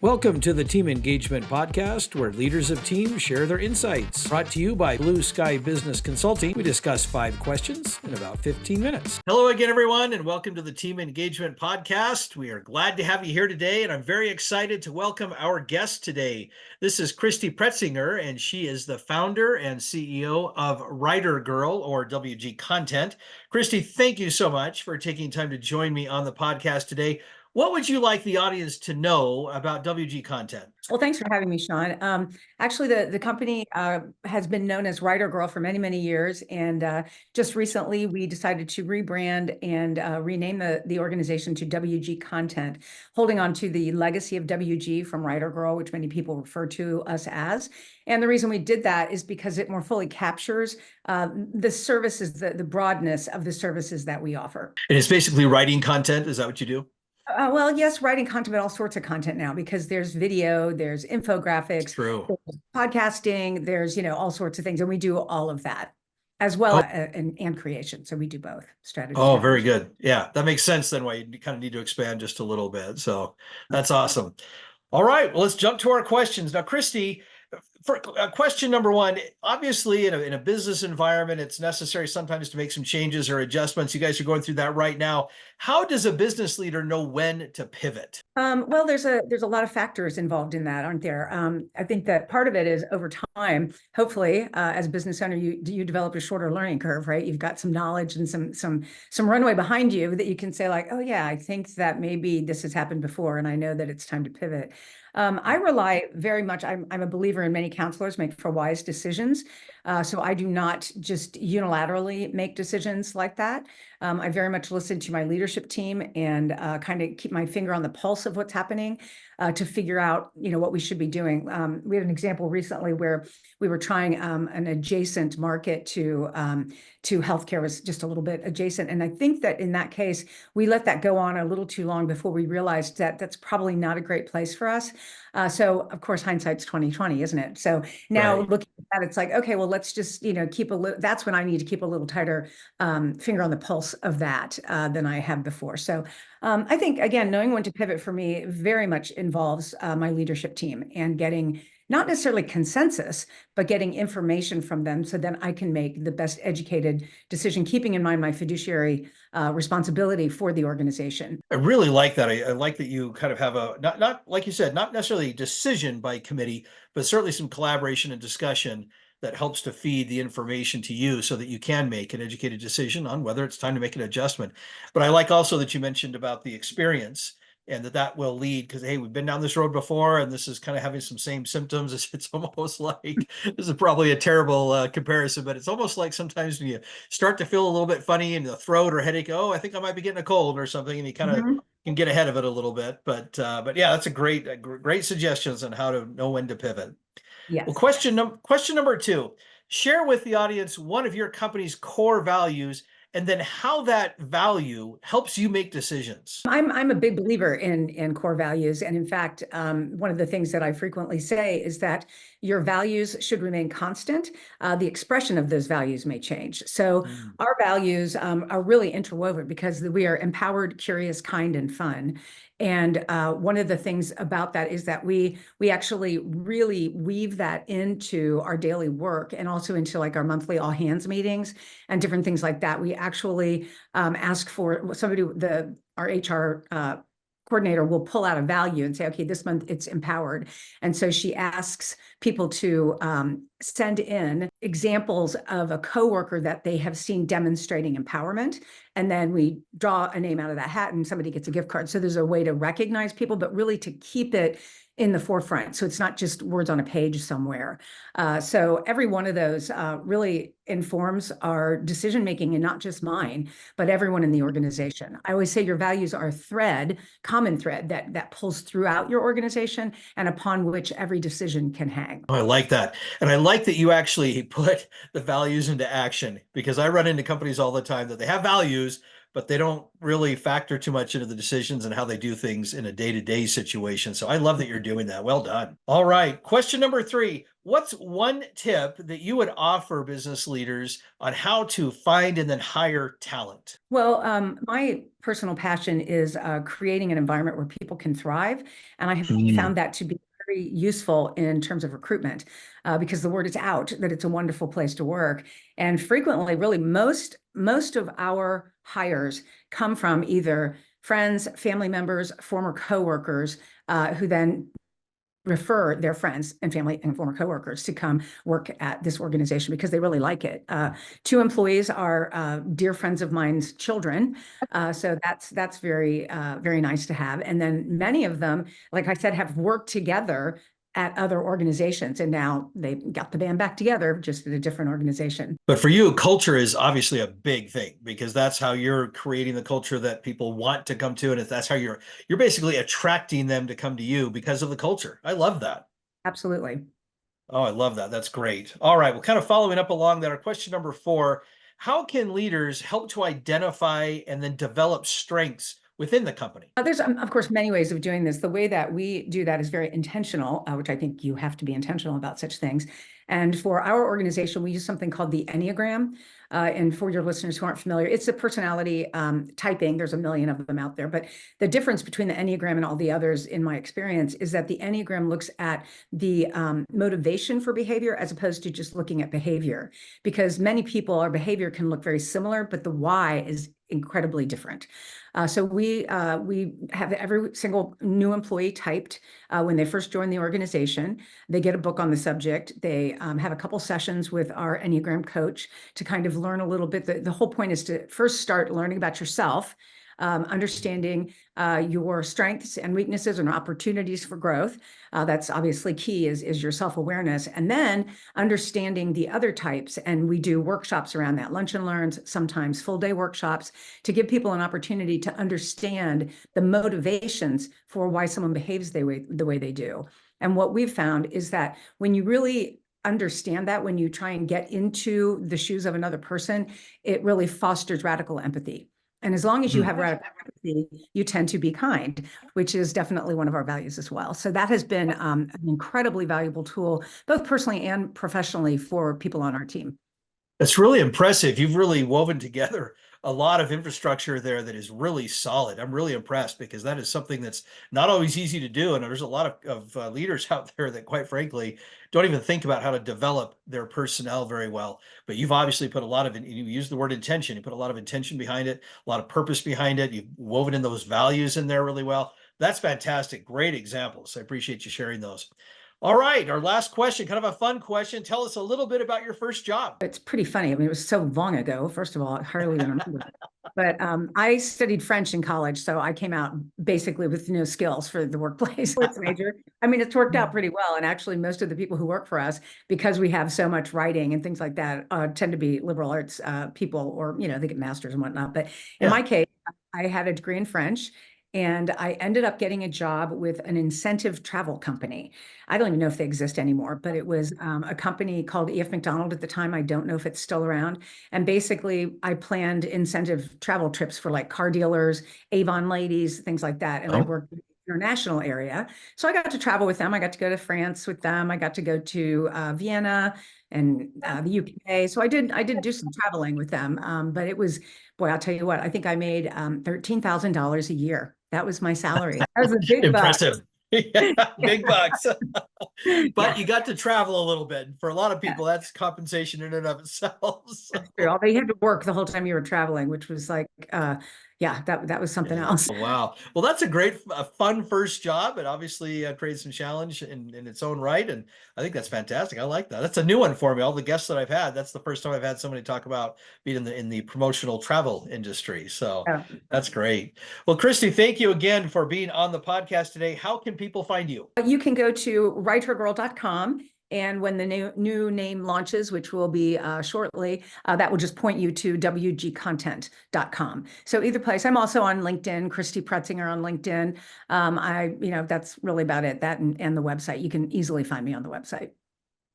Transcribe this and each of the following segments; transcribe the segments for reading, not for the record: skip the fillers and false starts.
Welcome to the Team Engagement Podcast, where leaders of teams share their insights. Brought to you by Blue Sky Business Consulting. We discuss 5 questions in about 15 minutes. Hello again, everyone, and welcome to the Team Engagement Podcast. We are glad to have you here today, and I'm very excited to welcome our guest today. This is Christy Pretzinger, and she is the founder and CEO of WriterGirl, or WG Content. Christy, thank you so much for taking time to join me on the podcast today. What would you like the audience to know about WG Content? Well, thanks for having me, Sean. Actually, the company has been known as WriterGirl for many, many years. And just recently, we decided to rebrand and rename the organization to WG Content, holding on to the legacy of WG from WriterGirl, which many people refer to us as. And the reason we did that is because it more fully captures the services, the broadness of the services that we offer. And it's basically writing content. Is that what you do? Well, yes, writing content, but all sorts of content now, because there's video, there's infographics, True. there's podcasting, there's, all sorts of things. And we do all of that as well and creation. So we do both strategy. Oh, very good. Yeah, that makes sense then why you kind of need to expand just a little bit. So that's awesome. All right, well, let's jump to our questions. Now, Christy, for question number one, obviously in a business environment, it's necessary sometimes to make some changes or adjustments. You guys are going through that right now. How does a business leader know when to pivot? Well, there's a lot of factors involved in that, aren't there? I think that part of it is over time, hopefully, as a business owner, you develop a shorter learning curve, right? You've got some knowledge and some runway behind you that you can say like, oh yeah, I think that maybe this has happened before, and I know that it's time to pivot. I rely very much, I'm a believer in many counselors make for wise decisions. So I do not just unilaterally make decisions like that. I very much listen to my leadership team and kind of keep my finger on the pulse of what's happening to figure out, what we should be doing. We had an example recently where we were trying an adjacent market to healthcare, was just a little bit adjacent. And I think that in that case, we let that go on a little too long before we realized that that's probably not a great place for us. So of course, hindsight's 20/20, isn't it? So now looking at that, it's like, okay, well, let's just, keep that's when I need to keep a little tighter finger on the pulse of that than I have before. So I think, again, knowing when to pivot for me very much involves my leadership team and getting not necessarily consensus, but getting information from them so then I can make the best educated decision, keeping in mind my fiduciary responsibility for the organization. I really like that. I like that you kind of have a, not like you said, not necessarily decision by committee, but certainly some collaboration and discussion that helps to feed the information to you so that you can make an educated decision on whether it's time to make an adjustment. But I like also that you mentioned about the experience and that will lead, because, hey, we've been down this road before and this is kind of having some same symptoms. It's almost like, this is probably a terrible comparison, but it's almost like sometimes when you start to feel a little bit funny in the throat or headache, oh, I think I might be getting a cold or something, and you kind of can get ahead of it a little bit. But yeah, that's a great suggestions on how to know when to pivot. Yes. Well, question number 2, share with the audience one of your company's core values and then how that value helps you make decisions. I'm a big believer in core values. And in fact, one of the things that I frequently say is that your values should remain constant. The expression of those values may change. So our values are really interwoven because we are empowered, curious, kind, and fun. And one of the things about that is that we actually really weave that into our daily work and also into like our monthly all hands meetings and different things like that. We actually ask for somebody, our HR coordinator will pull out a value and say, okay, this month it's empowered. And so she asks people to send in examples of a coworker that they have seen demonstrating empowerment. And then we draw a name out of that hat and somebody gets a gift card. So there's a way to recognize people, but really to keep it in the forefront. So it's not just words on a page somewhere. So every one of those really informs our decision-making, and not just mine, but everyone in the organization. I always say your values are a thread, common thread that pulls throughout your organization and upon which every decision can hang. Oh, I like that. And I like that you actually put the values into action, because I run into companies all the time that they have values, but they don't really factor too much into the decisions and how they do things in a day-to-day situation. So I love that you're doing that. Well done. All right. Question number 3. What's one tip that you would offer business leaders on how to find and then hire talent? Well, my personal passion is creating an environment where people can thrive. And I have found that to be very useful in terms of recruitment because the word is out that it's a wonderful place to work. And frequently, really, most of our hires come from either friends, family members, former coworkers who then refer their friends and family and former coworkers to come work at this organization because they really like it. 2 employees are dear friends of mine's children, so that's very very nice to have. And then many of them, like I said, have worked together at other organizations, and now they got the band back together, just at a different organization. But for you, culture is obviously a big thing because that's how you're creating the culture that people want to come to, and that's how you're basically attracting them to come to you because of the culture. I love that. Absolutely. Oh, I love that. That's great. All right. Well, kind of following up along that, our question number 4, how can leaders help to identify and then develop strengths within the company? There's, of course, many ways of doing this. The way that we do that is very intentional, which I think you have to be intentional about such things. And for our organization, we use something called the Enneagram. And for your listeners who aren't familiar, it's a personality typing. There's a million of them out there. But the difference between the Enneagram and all the others, in my experience, is that the Enneagram looks at the motivation for behavior as opposed to just looking at behavior. Because many people, our behavior can look very similar, but the why is incredibly different. So we have every single new employee typed when they first join the organization. They get a book on the subject. They have a couple sessions with our Enneagram coach to kind of learn a little bit. The whole point is to first start learning about yourself, understanding your strengths and weaknesses and opportunities for growth. That's obviously key is your self-awareness, and then understanding the other types. And we do workshops around that, lunch and learns, sometimes full day workshops, to give people an opportunity to understand the motivations for why someone behaves the way they do. And what we've found is that when you really understand that, when you try and get into the shoes of another person, it really fosters radical empathy. And as long as you have radical empathy, you tend to be kind, which is definitely one of our values as well. So that has been an incredibly valuable tool, both personally and professionally, for people on our team. It's really impressive. You've really woven together a lot of infrastructure there that is really solid. I'm really impressed because that is something that's not always easy to do. And there's a lot of leaders out there that, quite frankly, don't even think about how to develop their personnel very well. But you've obviously put a lot of, you use the word intention, you put a lot of intention behind it, a lot of purpose behind it. You've woven in those values in there really well. That's fantastic. Great examples. I appreciate you sharing those. All right, our last question, kind of a fun question. Tell us a little bit about your first job. It's pretty funny. I mean, it was so long ago. First of all, I hardly even remember it. But I studied French in college, so I came out basically with no skills for the workplace. It's major. I mean, it's worked out pretty well. And actually, most of the people who work for us, because we have so much writing and things like that, tend to be liberal arts people, or they get masters and whatnot. But in my case, I had a degree in French. And I ended up getting a job with an incentive travel company. I don't even know if they exist anymore, but it was a company called E.F. McDonald at the time. I don't know if it's still around. And basically, I planned incentive travel trips for like car dealers, Avon ladies, things like that. And I worked in the international area. So I got to travel with them. I got to go to France with them. I got to go to Vienna and the UK. So I did do some traveling with them. But it was, boy, I'll tell you what, I think I made $13,000 a year. That was my salary. That was a big buck. Impressive. Yeah, big bucks. But Yeah, you got to travel a little bit. For a lot of people, that's compensation in and of itself. So, that's true. Although you had to work the whole time you were traveling, which was like, yeah, that was something yeah. else. Wow. Well, that's a great, fun first job. It obviously creates some challenge in its own right. And I think that's fantastic. I like that. That's a new one for me. All the guests that I've had, that's the first time I've had somebody talk about being in the promotional travel industry. So Yeah. that's great. Well, Christy, thank you again for being on the podcast today. How can people find you? You can go to WriterGirl.com. And when the new name launches, which will be shortly, that will just point you to WGcontent.com. So either place. I'm also on LinkedIn, Christy Pretzinger on LinkedIn. That's really about it. That and the website. You can easily find me on the website.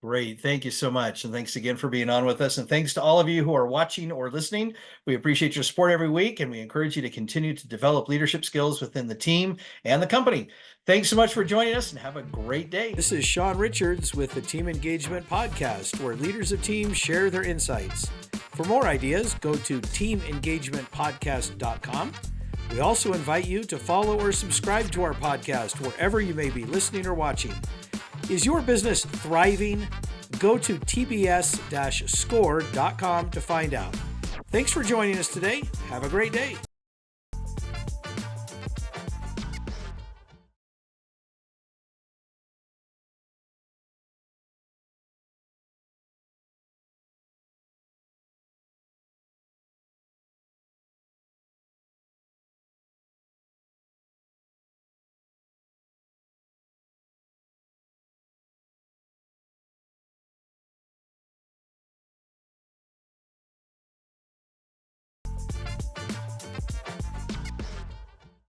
Great. Thank you so much. And thanks again for being on with us. And thanks to all of you who are watching or listening. We appreciate your support every week, and we encourage you to continue to develop leadership skills within the team and the company. Thanks so much for joining us, and have a great day. This is Sean Richards with the Team Engagement Podcast, where leaders of teams share their insights. For more ideas, go to teamengagementpodcast.com. We also invite you to follow or subscribe to our podcast wherever you may be listening or watching. Is your business thriving? Go to tbs-score.com to find out. Thanks for joining us today. Have a great day.